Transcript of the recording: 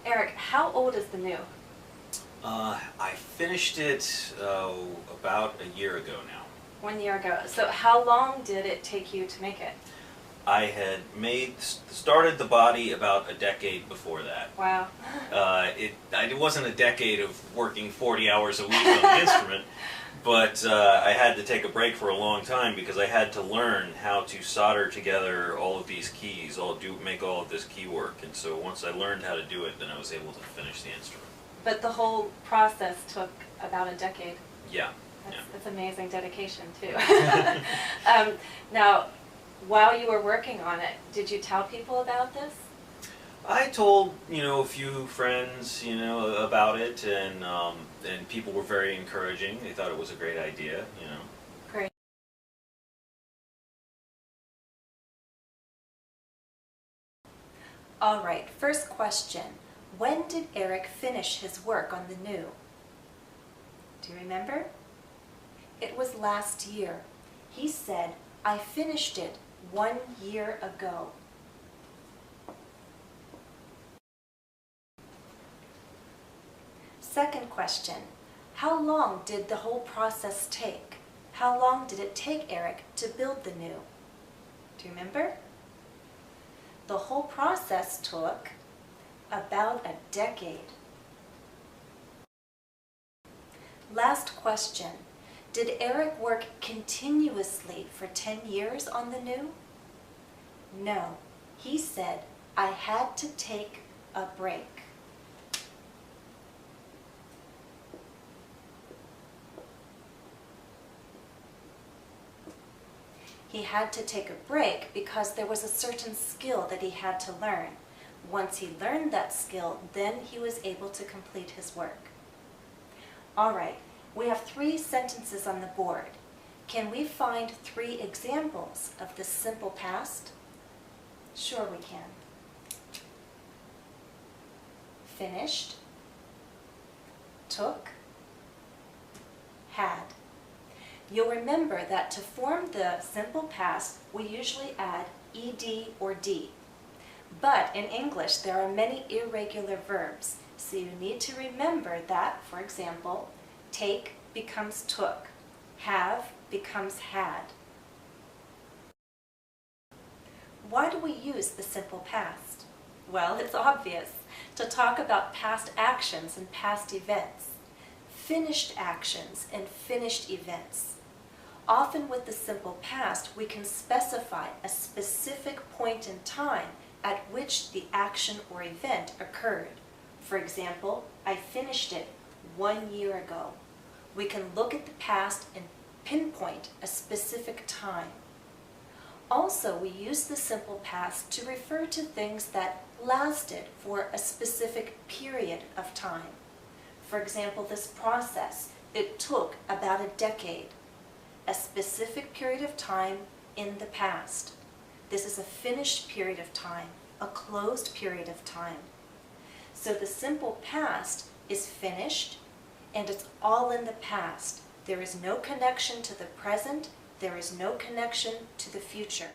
Eric, how old is the new? I finished it about a year ago now. 1 year ago. So how long did it take you to make it? I had started the body about a decade before that. Wow. It wasn't a decade of working 40 hours a week on the instrument, but I had to take a break for a long time because I had to learn how to solder together all of these keys, make all of this key work. And so once I learned how to do it, then I was able to finish the instrument. But the whole process took about a decade. Yeah. That's amazing dedication too. Now, while you were working on it, did you tell people about this? I told, a few friends, about it, and people were very encouraging. They thought it was a great idea. Great. All right, first question. When did Eric finish his work on the new? Do you remember? It was last year. He said, I finished it 1 year ago. Second question. How long did the whole process take? How long did it take Eric to build the new? Do you remember? The whole process took about a decade. Last question. Did Eric work continuously for 10 years on the new? No. He said, I had to take a break. He had to take a break because there was a certain skill that he had to learn. Once he learned that skill, then he was able to complete his work. All right, we have 3 sentences on the board. Can we find 3 examples of the simple past? Sure we can. Finished, took, had. You'll remember that to form the simple past, we usually add ed or d. But in English, there are many irregular verbs, so you need to remember that, for example, take becomes took, have becomes had. Why do we use the simple past? Well, it's obvious, to talk about past actions and past events, finished actions and finished events. Often with the simple past, we can specify a specific point in time at which the action or event occurred. For example, I finished it 1 year ago. We can look at the past and pinpoint a specific time. Also, we use the simple past to refer to things that lasted for a specific period of time. For example, this process, it took about a decade. A specific period of time in the past. This is a finished period of time, a closed period of time. So the simple past is finished, and it's all in the past. There is no connection to the present, there is no connection to the future.